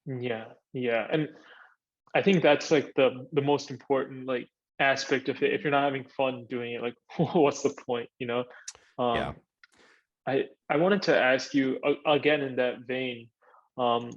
Yeah, yeah, and I think that's like the most important like aspect of it. If you're not having fun doing it, like what's the point, you know? Yeah. Um, I wanted to ask you again in that vein. Um,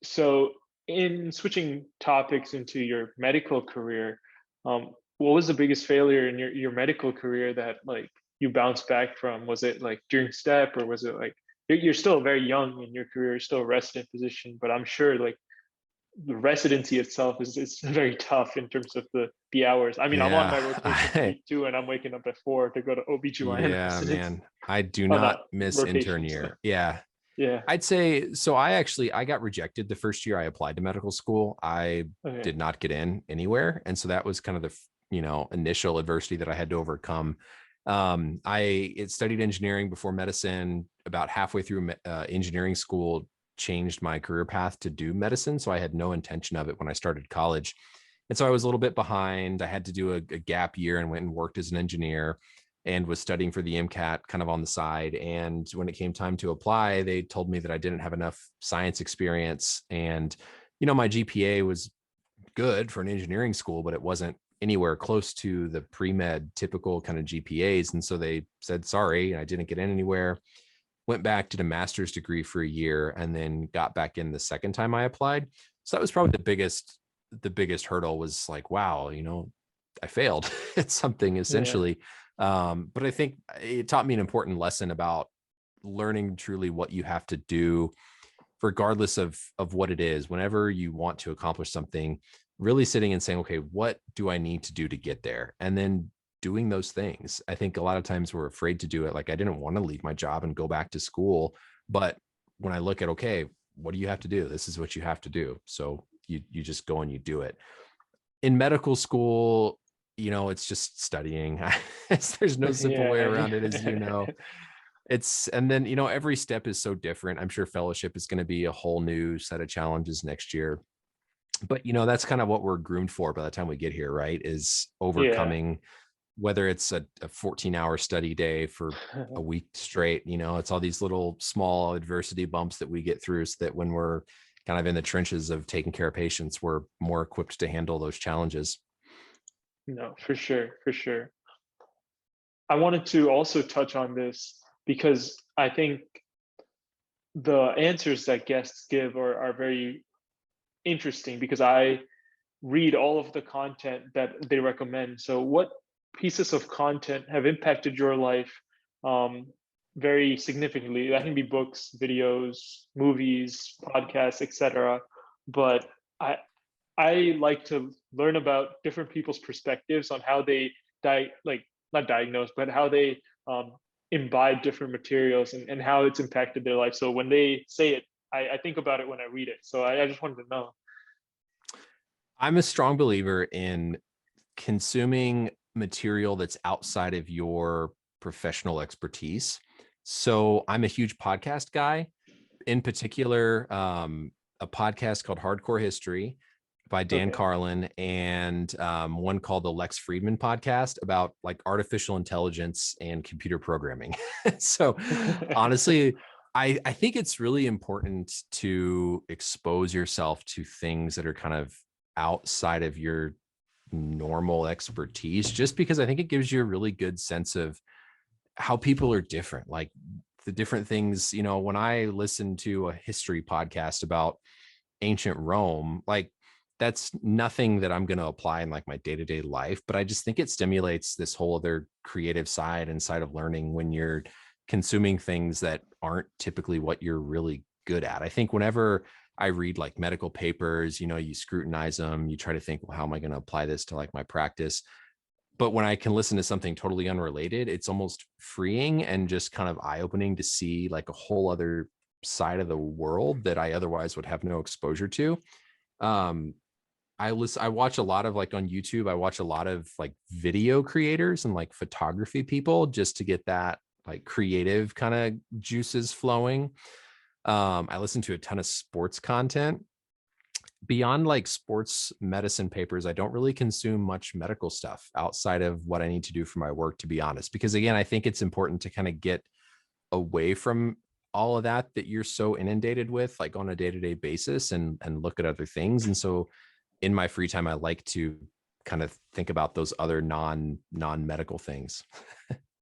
so in switching topics into your medical career, what was the biggest failure in your medical career that like you bounced back from? Was it like during step, or was it like you're still very young in your career, you're still a resident physician, but I'm sure like the residency itself is very tough in terms of the hours. I mean, I'm on Yeah. my rotations week 2 and I'm waking up at 4 to go to OB/GYN Yeah, residency. man. I do Oh, not not miss intern rotations. year. Yeah. Yeah. I'd say so. I got rejected the first year I applied to medical school. I Okay. did not get in anywhere. And so that was kind of the, initial adversity that I had to overcome. I studied engineering before medicine. About halfway through engineering school, changed my career path to do medicine. So I had no intention of it when I started college. And so I was a little bit behind. I had to do a gap year and went and worked as an engineer and was studying for the MCAT kind of on the side. And when it came time to apply, they told me that I didn't have enough science experience. And, my GPA was good for an engineering school, but it wasn't anywhere close to the pre-med typical kind of GPAs. And so they said, sorry, I didn't get in anywhere. Went back, did a master's degree for a year, and then got back in the second time I applied. So that was probably the biggest hurdle was like, wow, I failed at something Yeah. essentially. But I think it taught me an important lesson about learning truly what you have to do, regardless of what it is. Whenever you want to accomplish something, really sitting and saying, okay, what do I need to do to get there? And then doing those things. I think a lot of times we're afraid to do it. Like I didn't want to leave my job and go back to school. But when I look at, okay, what do you have to do? This is what you have to do. So you just go and you do it. In medical school, it's just studying. There's no simple way Yeah. around it, as you know. It's and then every step is so different. I'm sure fellowship is going to be a whole new set of challenges next year. But that's kind of what we're groomed for by the time we get here, right? Is Yeah. overcoming whether it's a 14-hour study day for a week straight. It's all these little small adversity bumps that we get through so that when we're kind of in the trenches of taking care of patients, we're more equipped to handle those challenges. No, for sure, for sure. I wanted to also touch on this because I think the answers that guests give are very interesting because I read all of the content that they recommend. So, what pieces of content have impacted your life um, very significantly? That can be books, videos, movies, podcasts, etc. But I I like to learn about different people's perspectives on how they like not diagnose, but how they imbibe different materials and how it's impacted their life. So when they say it, I think about it when I read it. So I just wanted to know. I'm a strong believer in consuming material that's outside of your professional expertise. So I'm a huge podcast guy, in particular, a podcast called Hardcore History by Dan Okay. Carlin, and one called the Lex Friedman podcast about like artificial intelligence and computer programming. So honestly, I think it's really important to expose yourself to things that are kind of outside of your normal expertise, just because I think it gives you a really good sense of how people are different. Like the different things, when I listen to a history podcast about ancient Rome, like that's nothing that I'm going to apply in like my day-to-day life, but I just think it stimulates this whole other creative side inside of learning when you're consuming things that aren't typically what you're really good at. I think whenever I read like medical papers, you scrutinize them, you try to think, well, how am I going to apply this to like my practice? But when I can listen to something totally unrelated, it's almost freeing and just kind of eye-opening to see like a whole other side of the world that I otherwise would have no exposure to. Um, I watch a lot of like on YouTube, I watch a lot of like video creators and like photography people just to get that like creative kind of juices flowing. I listen to a ton of sports content. Beyond like sports medicine papers, I don't really consume much medical stuff outside of what I need to do for my work, to be honest. Because again, I think it's important to kind of get away from all of that you're so inundated with, like on a day-to-day basis, and look at other things. And so in my free time, I like to kind of think about those other non-medical things.